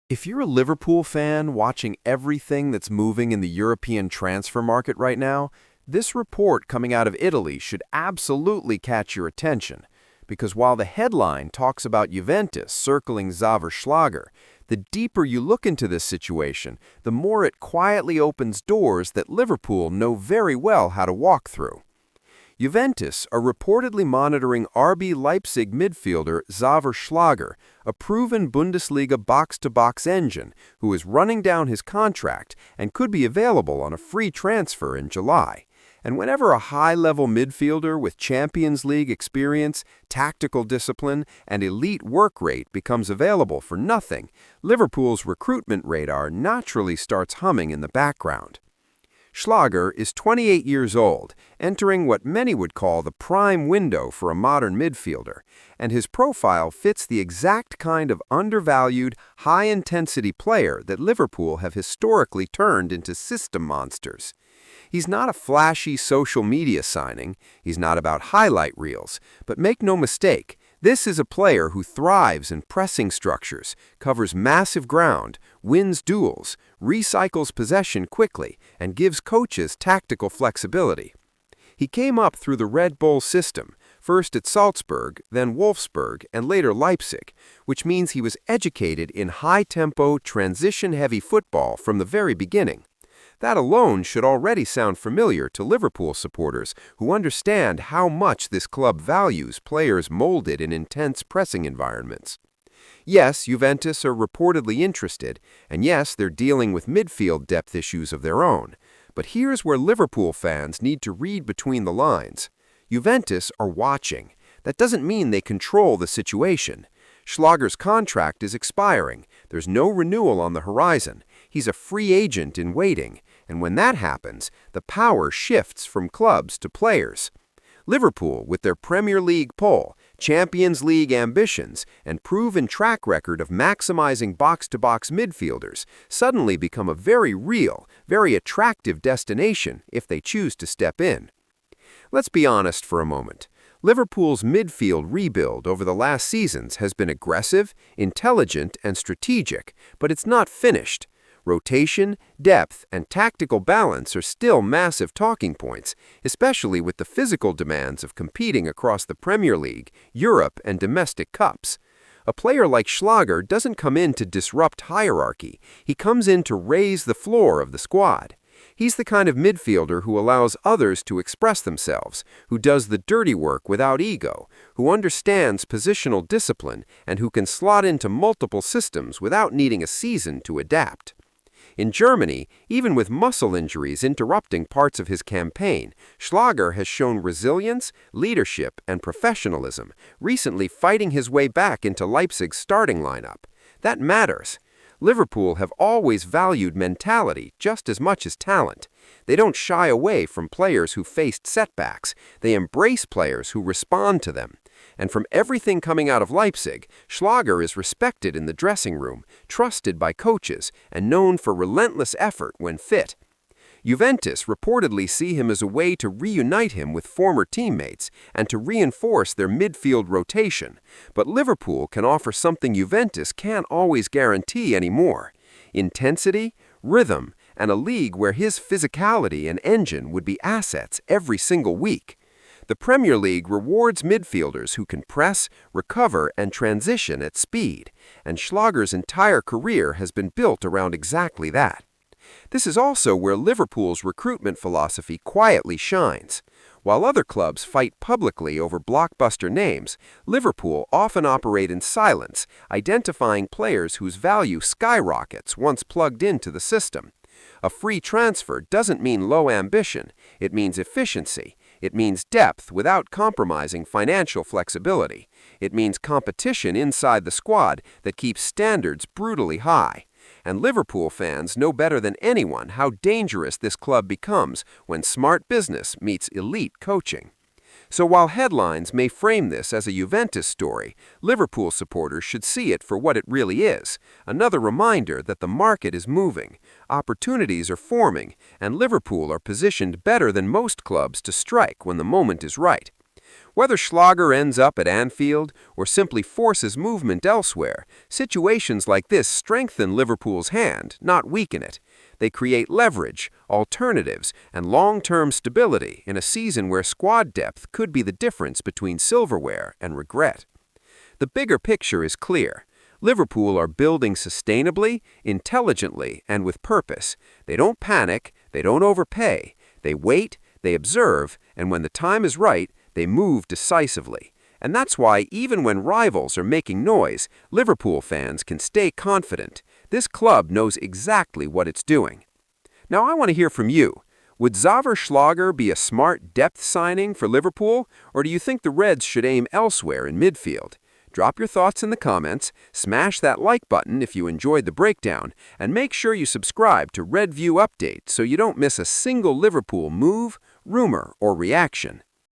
If you're a Liverpool fan watching everything that's moving in the European transfer market right now, this report coming out of Italy should absolutely catch your attention. Because while the headline talks about Juventus circling Xaver Schlager, the deeper you look into this situation, the more it quietly opens doors that Liverpool know very well how to walk through. Juventus are reportedly monitoring RB Leipzig midfielder Xaver Schlager, a proven Bundesliga box-to-box engine who is running down his contract and could be available on a free transfer in July. And whenever a high-level midfielder with Champions League experience, tactical discipline, and elite work rate becomes available for nothing, Liverpool's recruitment radar naturally starts humming in the background. Schlager is 28 years old, entering what many would call the prime window for a modern midfielder, and his profile fits the exact kind of undervalued, high-intensity player that Liverpool have historically turned into system monsters. He's not a flashy social media signing, he's not about highlight reels, but make no mistake, this is a player who thrives in pressing structures, covers massive ground, wins duels, recycles possession quickly, and gives coaches tactical flexibility. He came up through the Red Bull system, first at Salzburg, then Wolfsburg, and later Leipzig, which means he was educated in high-tempo, transition-heavy football from the very beginning. That alone should already sound familiar to Liverpool supporters who understand how much this club values players molded in intense pressing environments. Yes, Juventus are reportedly interested, and yes, they're dealing with midfield depth issues of their own. But here's where Liverpool fans need to read between the lines. Juventus are watching. That doesn't mean they control the situation. Schlager's contract is expiring. There's no renewal on the horizon. He's a free agent in waiting, and when that happens, the power shifts from clubs to players. Liverpool, with their Premier League pull, Champions League ambitions, and proven track record of maximizing box-to-box midfielders, suddenly become a very real, very attractive destination if they choose to step in. Let's be honest for a moment. Liverpool's midfield rebuild over the last seasons has been aggressive, intelligent, and strategic, but it's not finished. Rotation, depth, and tactical balance are still massive talking points, especially with the physical demands of competing across the Premier League, Europe, and domestic cups. A player like Schlager doesn't come in to disrupt hierarchy, he comes in to raise the floor of the squad. He's the kind of midfielder who allows others to express themselves, who does the dirty work without ego, who understands positional discipline, and who can slot into multiple systems without needing a season to adapt. In Germany, even with muscle injuries interrupting parts of his campaign, Schlager has shown resilience, leadership, and professionalism, recently fighting his way back into Leipzig's starting lineup. That matters. Liverpool have always valued mentality just as much as talent. They don't shy away from players who faced setbacks. They embrace players who respond to them. And from everything coming out of Leipzig, Schlager is respected in the dressing room, trusted by coaches, and known for relentless effort when fit. Juventus reportedly see him as a way to reunite him with former teammates and to reinforce their midfield rotation, but Liverpool can offer something Juventus can't always guarantee anymore: intensity, rhythm, and a league where his physicality and engine would be assets every single week. The Premier League rewards midfielders who can press, recover, and transition at speed, and Schlager's entire career has been built around exactly that. This is also where Liverpool's recruitment philosophy quietly shines. While other clubs fight publicly over blockbuster names, Liverpool often operate in silence, identifying players whose value skyrockets once plugged into the system. A free transfer doesn't mean low ambition, it means efficiency. It means depth without compromising financial flexibility. It means competition inside the squad that keeps standards brutally high. And Liverpool fans know better than anyone how dangerous this club becomes when smart business meets elite coaching. So while headlines may frame this as a Juventus story, Liverpool supporters should see it for what it really is: another reminder that the market is moving, opportunities are forming, and Liverpool are positioned better than most clubs to strike when the moment is right. Whether Schlager ends up at Anfield or simply forces movement elsewhere, situations like this strengthen Liverpool's hand, not weaken it. They create leverage, alternatives, and long-term stability in a season where squad depth could be the difference between silverware and regret. The bigger picture is clear. Liverpool are building sustainably, intelligently, and with purpose. They don't panic, they don't overpay. They wait, they observe, and when the time is right, they move decisively. And that's why, even when rivals are making noise, Liverpool fans can stay confident. This club knows exactly what it's doing. Now, I want to hear from you. Would Xaver Schlager be a smart depth signing for Liverpool, or do you think the Reds should aim elsewhere in midfield? Drop your thoughts in the comments, smash that like button if you enjoyed the breakdown, and make sure you subscribe to Red View Update so you don't miss a single Liverpool move, rumor, or reaction.